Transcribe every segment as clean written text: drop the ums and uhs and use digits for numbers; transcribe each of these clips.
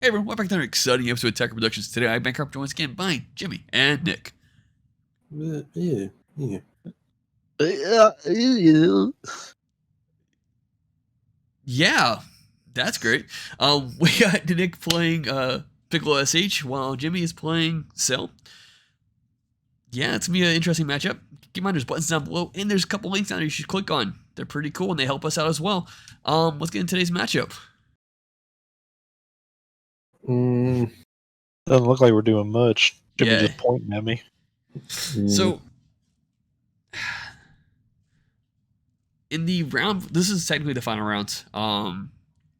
Hey everyone, welcome back to another exciting episode of Tech Productions. Today I'm Bankrupt once again by Jimmy and Nick. Yeah. Yeah, that's great. We got Nick playing Piccolo SH while Jimmy is playing Cell. Yeah, it's gonna be an interesting matchup. Keep in mind there's buttons down below and there's a couple links down there you should click on. They're pretty cool and they help us out as well. Let's get into today's matchup. Doesn't look like we're doing much. Jimmy Yeah. just pointing at me. So in the round, this is technically the final round. I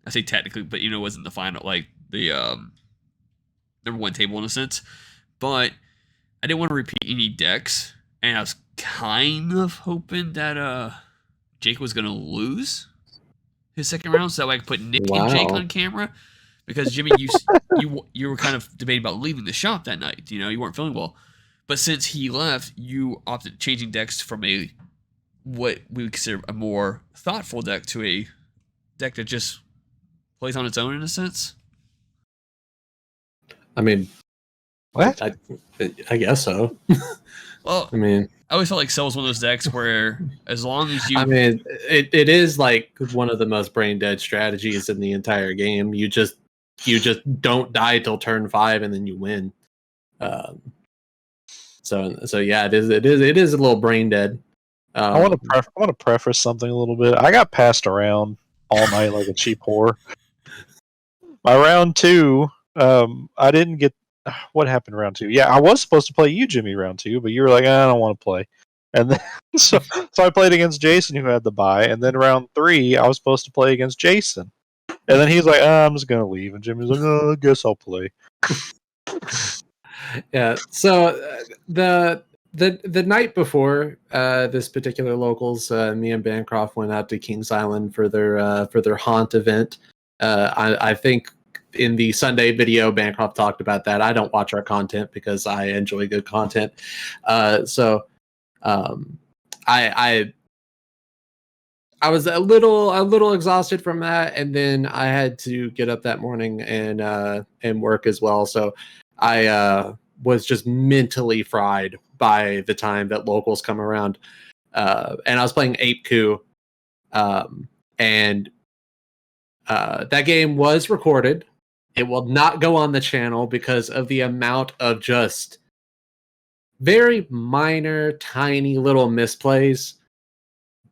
say technically, but it wasn't the final, like the number one table in a sense. But I didn't want to repeat any decks, and I was kind of hoping that Jake was gonna lose his second round, so that way I could put Nick and Jake on camera. Because Jimmy, you were kind of debating about leaving the shop that night. You weren't feeling well, but since he left, you opted changing decks from what we would consider a more thoughtful deck to a deck that just plays on its own in a sense. I mean, what? I guess so. Well, I always felt like Cell was one of those decks where as long as you... I mean, it is like one of the most brain dead strategies in the entire game. You just don't die till turn 5 and then you win. So yeah, it is a little brain dead. I want to preface something a little bit. I got passed around all night like a cheap whore. My round 2, I didn't get... What happened round 2? Yeah, I was supposed to play you, Jimmy, round 2, but you were like, I don't want to play. And then so I played against Jason, who had the bye, and then round 3, I was supposed to play against Jason. And then he's like, I'm just going to leave. And Jimmy's like, I guess I'll play. Yeah, so the night before this particular locals, me and Bancroft went out to Kings Island for their haunt event. I think in the Sunday video, Bancroft talked about that. I don't watch our content because I enjoy good content. So I was a little exhausted from that, and then I had to get up that morning and work as well. So I was just mentally fried by the time that locals come around. And I was playing Ape Coup, and that game was recorded. It will not go on the channel because of the amount of just very minor, tiny little misplays,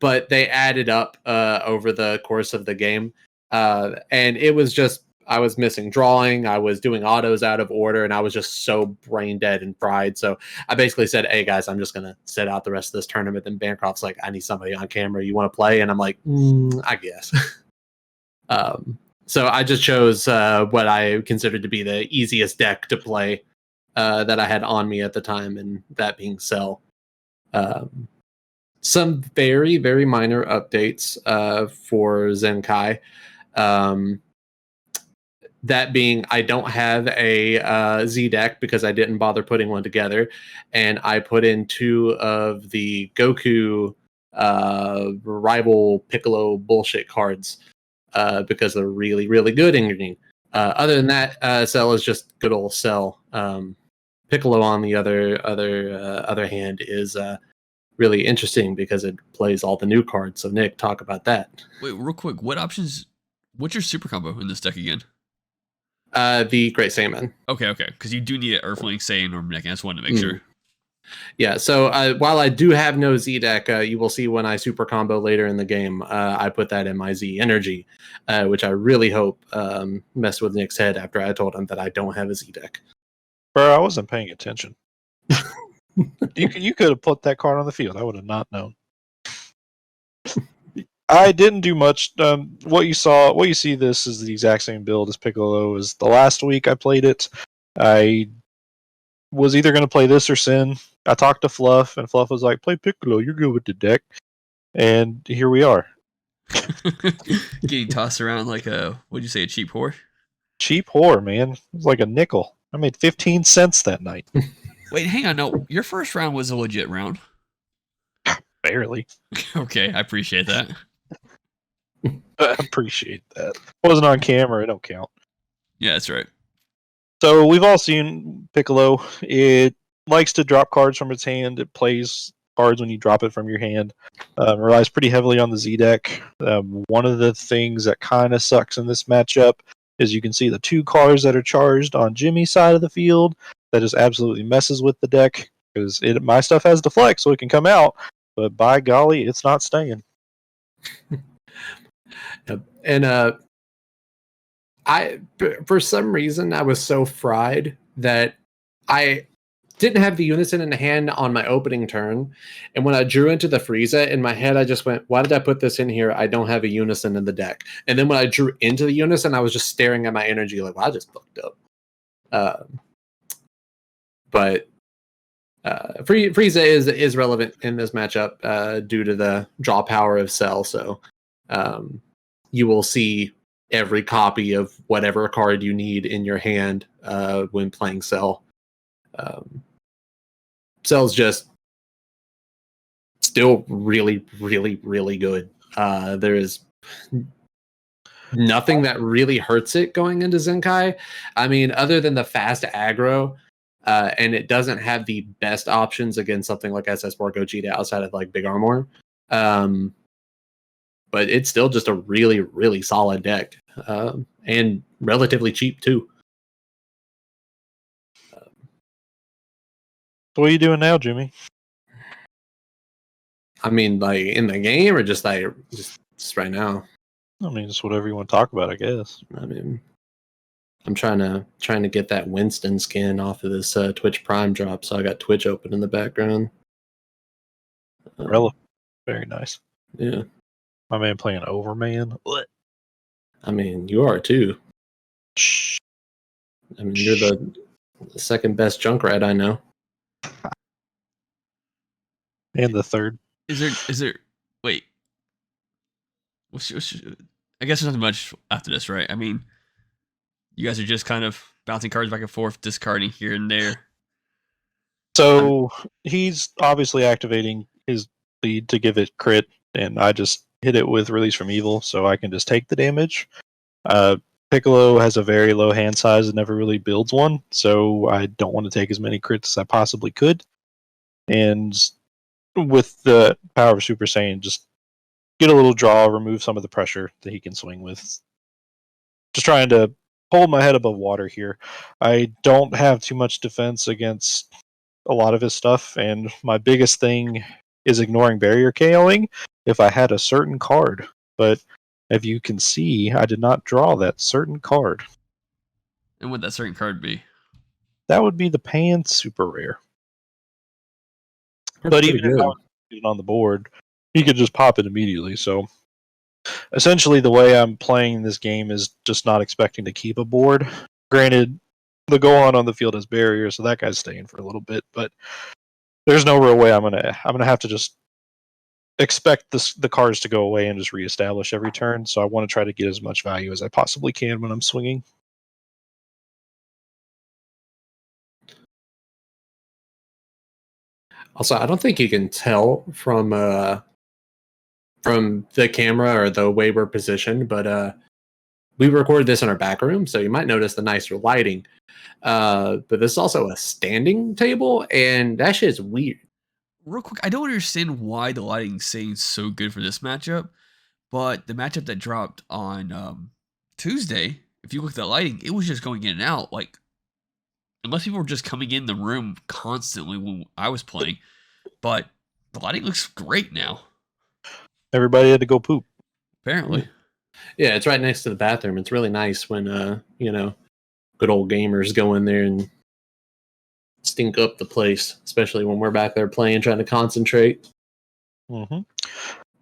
but they added up over the course of the game. And it was just, I was missing drawing, I was doing autos out of order, and I was just so brain dead and fried. So I basically said, hey guys, I'm just going to sit out the rest of this tournament. And Bancroft's like, I need somebody on camera. You want to play? And I'm like, I guess. So I just chose what I considered to be the easiest deck to play that I had on me at the time, and that being Cell. Some very, very minor updates for Zenkai. That being, I don't have a Z deck because I didn't bother putting one together, and I put in 2 of the Goku rival Piccolo bullshit cards because they're really, really good in green. Other than that, Cell is just good old Cell. Piccolo, on the other hand, is really interesting because it plays all the new cards. So Nick, talk about that. Wait, real quick, what's your super combo in this deck again? The Great Saiyaman. Okay, because you do need an Earthling, Saiyan, or Mech. I just wanted to make sure. Yeah, so while I do have no Z deck, you will see when I super combo later in the game, I put that in my Z Energy, which I really hope messed with Nick's head after I told him that I don't have a Z deck. Bro, I wasn't paying attention. You could have put that card on the field. I would have not known. I didn't do much. What you see, this is the exact same build as Piccolo as the last week I played it. I was either going to play this or Sin. I talked to Fluff, and Fluff was like, play Piccolo, you're good with the deck. And here we are. Getting tossed around like what'd you say, a cheap whore? Cheap whore, man. It was like a nickel. I made 15 cents that night. Wait, hang on. No, your first round was a legit round. Barely. Okay, I appreciate that. I appreciate that. Wasn't on camera, it don't count. Yeah, that's right. So we've all seen Piccolo. It likes to drop cards from its hand. It plays cards when you drop it from your hand. Relies pretty heavily on the Z deck. One of the things that kind of sucks in this matchup is you can see the 2 cards that are charged on Jimmy's side of the field. That just absolutely messes with the deck because my stuff has deflect, so it can come out. But by golly, it's not staying. And for some reason, I was so fried that I didn't have the unison in the hand on my opening turn. And when I drew into the Frieza, in my head, I just went, why did I put this in here? I don't have a unison in the deck. And then when I drew into the unison, I was just staring at my energy like, well, I just fucked up. But Frieza is relevant in this matchup due to the draw power of Cell. So you will see every copy of whatever card you need in your hand when playing Cell. Cell's just still really, really, really good. There is nothing that really hurts it going into Zenkai. I mean, other than the fast aggro, and it doesn't have the best options against something like SS4 Gogeta outside of like Big Armor. But it's still just a really, really solid deck, and relatively cheap too. So what are you doing now, Jimmy? I mean, like in the game, or just like just right now. I mean, it's whatever you want to talk about, I guess. I mean, I'm trying to get that Winston skin off of this Twitch Prime drop, so I got Twitch open in the background. Very nice. Yeah. My man playing Overman. What? I mean, you are too. Shh. I mean, you're the second best Junkrat I know. And the third. Is there? Wait. I guess there's nothing much after this, right? I mean, you guys are just kind of bouncing cards back and forth, discarding here and there. So he's obviously activating his lead to give it crit, and I just hit it with Release from Evil, so I can just take the damage. Piccolo has a very low hand size and never really builds one, so I don't want to take as many crits as I possibly could. And with the power of Super Saiyan, just get a little draw, remove some of the pressure that he can swing with. Just trying to hold my head above water here. I don't have too much defense against a lot of his stuff, and my biggest thing is ignoring barrier KOing if I had a certain card. But if you can see, I did not draw that certain card. And would that certain card be? That would be the Pan Super Rare. That's but pretty even if I good. was it on the board, he could just pop it immediately. So essentially, the way I'm playing this game is just not expecting to keep a board. Granted, the Gohan on the field has barriers, so that guy's staying for a little bit. But there's no real way I'm gonna have to just expect the cards to go away and just reestablish every turn. So I want to try to get as much value as I possibly can when I'm swinging. Also, I don't think you can tell from the camera or the way we're positioned, but we recorded this in our back room, so you might notice the nicer lighting. But this is also a standing table, and that shit's weird. Real quick, I don't understand why the lighting's saying so good for this matchup, but the matchup that dropped on Tuesday, if you look at the lighting, it was just going in and out. Like, unless people were just coming in the room constantly when I was playing, but the lighting looks great now. Everybody had to go poop. Apparently. Yeah, it's right next to the bathroom. It's really nice when good old gamers go in there and stink up the place, especially when we're back there playing, trying to concentrate. Mm-hmm.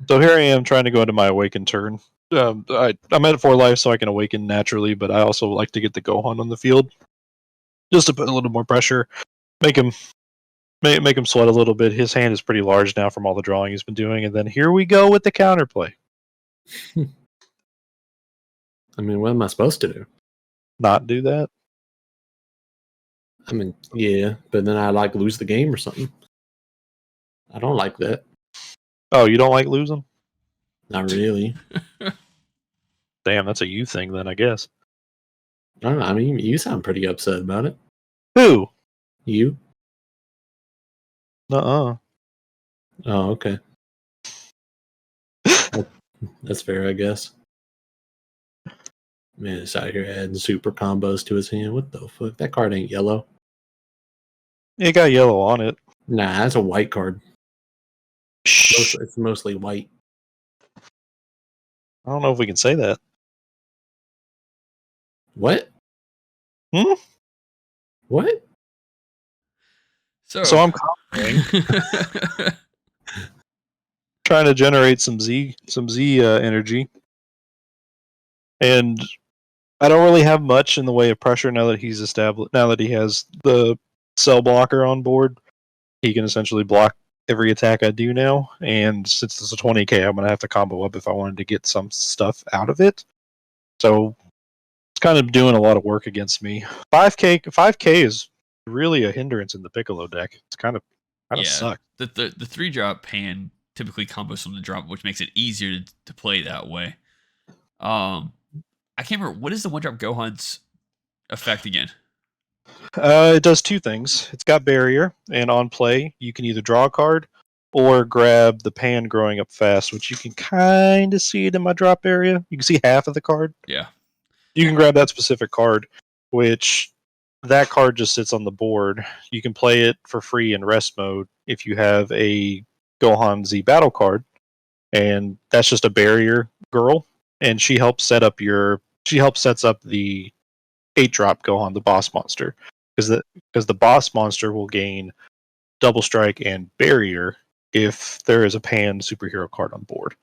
So here I am trying to go into my awaken turn. I'm at 4 life, so I can awaken naturally, but I also like to get the Gohan on the field just to put a little more pressure, make him sweat a little bit. His hand is pretty large now from all the drawing he's been doing, and then here we go with the counterplay. I mean, what am I supposed to do? Not do that. I mean, yeah, but then I like lose the game or something. I don't like that. Oh, you don't like losing? Not really. Damn, that's a you thing then, I guess. I don't know. I mean, you sound pretty upset about it. Who? You? Uh-uh. Oh, okay. That's fair, I guess. Man, it's out here adding super combos to his hand. What the fuck? That card ain't yellow. It got yellow on it. Nah, that's a white card. Shh. It's mostly white. I don't know if we can say that. What? Hmm? What? So I'm comboing, trying to generate some Z energy, and I don't really have much in the way of pressure now that he's established. Now that he has the cell blocker on board, he can essentially block every attack I do now. And since it's a 20k, I'm gonna have to combo up if I wanted to get some stuff out of it. So it's kind of doing a lot of work against me. 5k is really a hindrance in the Piccolo deck. It's kind of sucks. The 3-drop pan typically combos from the drop, which makes it easier to play that way. I can't remember, what is the 1-drop Gohan's effect again? It does two things. It's got barrier, and on play, you can either draw a card or grab the pan growing up fast, which you can kind of see it in my drop area. You can see half of the card. Yeah. You can grab that specific card, which that card just sits on the board. You can play it for free in rest mode if you have a Gohan Z battle card, and that's just a barrier girl, and she helps sets up the 8-drop Gohan, the boss monster, because the boss monster will gain double strike and barrier if there is a pan superhero card on board.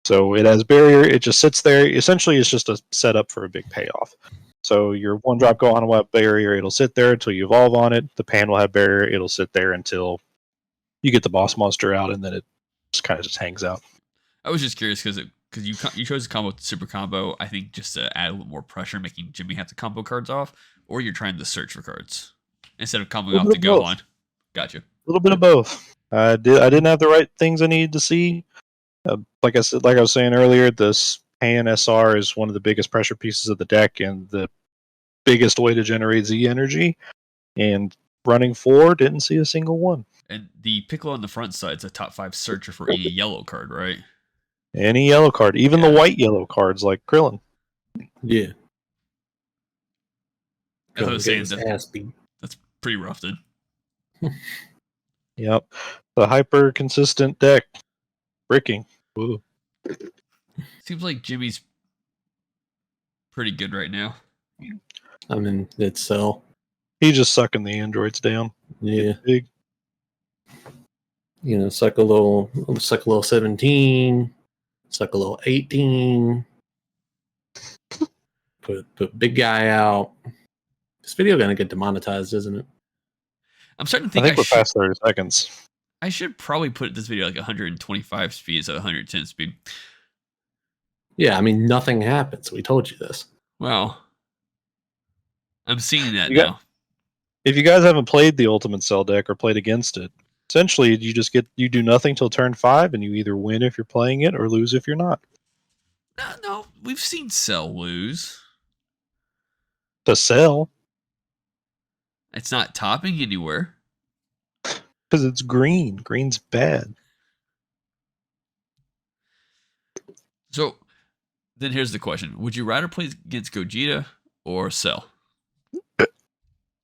So it has barrier, it just sits there. Essentially, it's just a setup for a big payoff. So your 1-drop Gohan will have barrier, it'll sit there until you evolve on it. The pan will have barrier, it'll sit there until you get the boss monster out, and then it just kind of just hangs out. I was just curious because you chose a combo with the super combo, I think just to add a little more pressure, making Jimmy have to combo cards off, or you're trying to search for cards instead of comboing off the Gohan. Gotcha. A little bit of both. I didn't have the right things I needed to see. Like I was saying earlier, this pan SR is one of the biggest pressure pieces of the deck and the biggest way to generate Z energy. And running 4, didn't see a single one. And the Piccolo on the front side is a top 5 searcher for any yellow card, right? Any yellow card, even the white yellow cards like Krillin. Yeah. As I was saying, that's pretty rough, then. Yep. The hyper consistent deck. Bricking. Ooh. Seems like Jimmy's pretty good right now. I mean, it's Cell. He's just sucking the androids down. Yeah. Big. You know, suck a little 17, suck a little 18. Put big guy out. This video gonna get demonetized, isn't it? I'm starting to think I think we're past 30 seconds. I should probably put this video like 125 speed instead of 110 speed. Yeah, I mean, nothing happens. We told you this. Well, I'm seeing that now. If you guys haven't played the Ultimate Cell deck or played against it, essentially you do nothing till turn 5, and you either win if you're playing it or lose if you're not. No, we've seen Cell lose. To Cell. It's not topping anywhere. Because it's green. Green's bad. So, then here's the question. Would you rather play against Gogeta or Cell?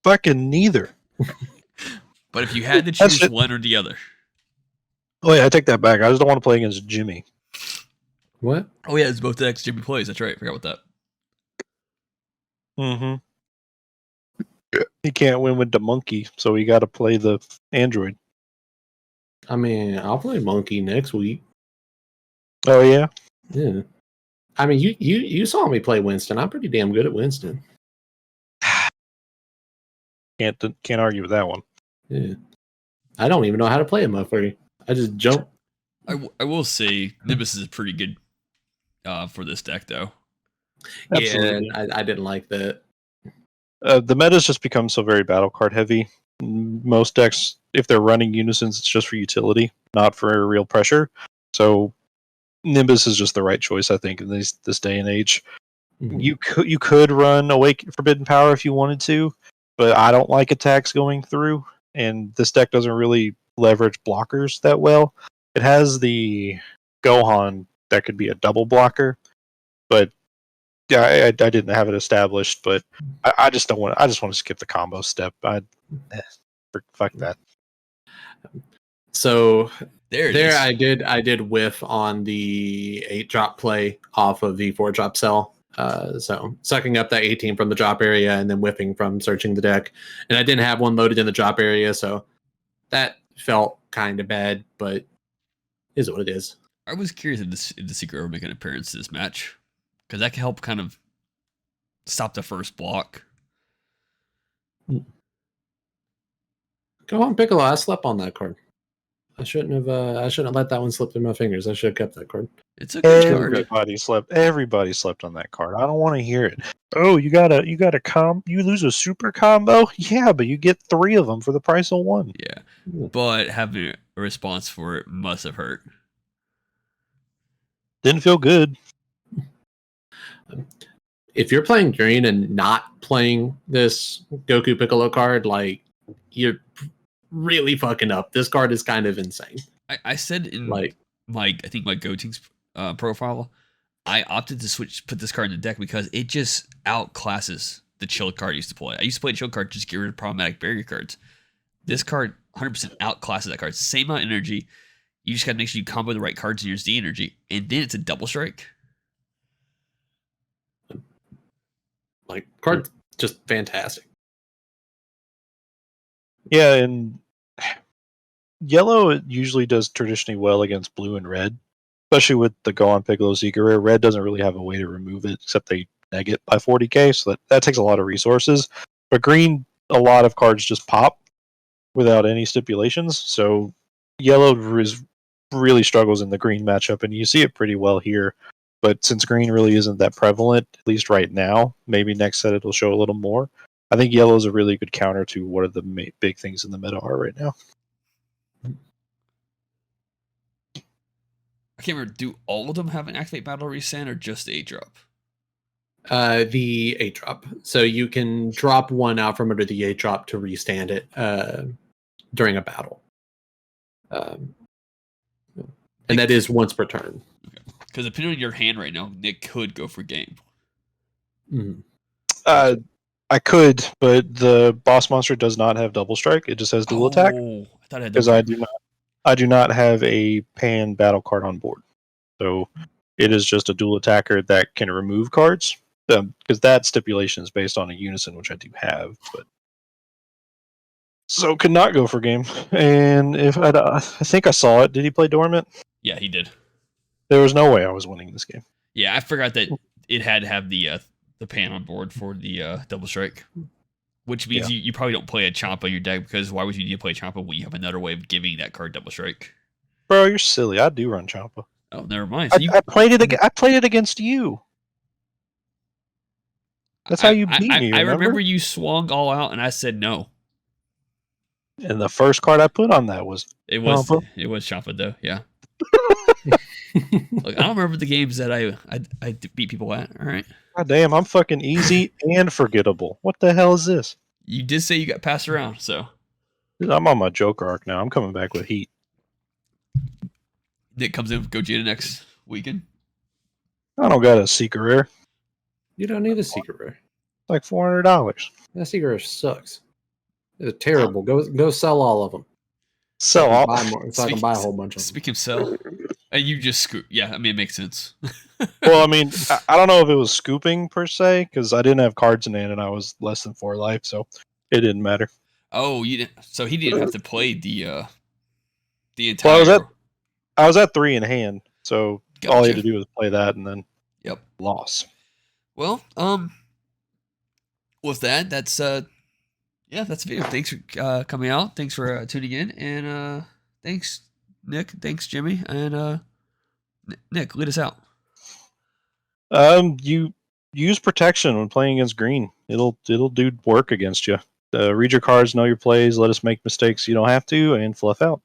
Fucking neither. But if you had to choose one or the other. Oh yeah, I take that back. I just don't want to play against Jimmy. What? Oh yeah, it's both decks Jimmy plays. That's right. I forgot about that. Mm-hmm. He can't win with the monkey, so he got to play the android. I mean, I'll play monkey next week. Oh yeah. Yeah. I mean, you saw me play Winston. I'm pretty damn good at Winston. Can't argue with that one. Yeah. I don't even know how to play a motherfucker. I just jump. I will say Nimbus is pretty good for this deck, though. Absolutely. Yeah, I didn't like that. The meta's just become so very battle card heavy. Most decks, if they're running unisons, it's just for utility, not for real pressure. So Nimbus is just the right choice, I think, in this day and age. You could run Awake Forbidden Power if you wanted to, but I don't like attacks going through, and this deck doesn't really leverage blockers that well. It has the Gohan that could be a double blocker, but yeah, I didn't have it established. But I just don't want. I just want to skip the combo step. Fuck that. So There I did whiff on the 8-drop play off of the 4-drop cell. So sucking up that 18 from the drop area and then whiffing from searching the deck. And I didn't have one loaded in the drop area, so that felt kind of bad, but is what it is. I was curious if the Secret would make an appearance in this match, because that could help kind of stop the first block. Go on, Piccolo. I slept on that card. I shouldn't have let that one slip through my fingers. I should have kept that card. It's a good card. Everybody slept on that card. I don't want to hear it. Oh, you lose a super combo? Yeah, but you get 3 of them for the price of 1. Yeah, but having a response for it must have hurt. Didn't feel good. If you're playing green and not playing this Goku Piccolo card, like, you're really fucking up. This card is kind of insane. I said in my GoTeams profile, I opted to put this card in the deck because it just outclasses the chilled card I used to play. I used to play a chilled card just to get rid of problematic barrier cards. This card 100% outclasses that card. Same amount of energy. You just gotta make sure you combo the right cards in your Z energy, and then it's a double strike. Like, card just fantastic. Yeah, and yellow it usually does traditionally well against blue and red, especially with the Gohan Piccolo Secret Rare. Red doesn't really have a way to remove it except they neg it by 40k, so that takes a lot of resources. But green, a lot of cards just pop without any stipulations, so yellow really struggles in the green matchup, and you see it pretty well here. But since green really isn't that prevalent, at least right now, maybe next set it'll show a little more. I think yellow is a really good counter to what are the big things in the meta are right now. I can't remember. Do all of them have an activate battle restand or just the 8-drop? The 8-drop. So you can drop one out from under the 8-drop to restand it during a battle. And that is once per turn. Okay. Because depending on your hand right now, Nick could go for game. Mm-hmm. I could, but the boss monster does not have double strike. It just has dual attack. I thought it had because I do not have a pan battle card on board. So it is just a dual attacker that can remove cards. Because that stipulation is based on a unison, which I do have. But so could not go for game. And if I think I saw it. Did he play Dormant? Yeah, he did. There was no way I was winning this game. Yeah, I forgot that it had to have the pan on board for the double strike, which means you probably don't play a Champa in your deck, because why would you need to play Champa when you have another way of giving that card double strike? Bro, you're silly. I do run Champa. Oh, never mind. So I played it against you. That's how you beat me. I remember you swung all out, and I said no. And the first card I put on that was Champa. It was Champa though. Yeah. Look, I don't remember the games that I beat people at. All right. God damn, I'm fucking easy and forgettable. What the hell is this? You did say you got passed around, so. Dude, I'm on my Joker arc now. I'm coming back with heat. Nick comes in with Gogeta next weekend. I don't got a secret rare. You don't need a secret rare. Like $400. That secret rare sucks. It's terrible. Go sell all of them. Sell all. Buy more, so I can buy a whole bunch of them. Speaking of sell, and you just scoop. Yeah, I mean, it makes sense. Well, I mean, I don't know if it was scooping per se, because I didn't have cards in hand and I was less than 4 life, so it didn't matter. Oh, you didn't. So he didn't have to play the entire. Well, I was at 3 in hand, so Gotcha. all he had to do was play that and then loss. Well, with that, that's that's the video. Thanks for coming out. Thanks for tuning in, and thanks Nick. Thanks Jimmy, and Nick, lead us out. You use protection when playing against green. It'll do work against you. Read your cards, know your plays, let us make mistakes you don't have to, and fluff out.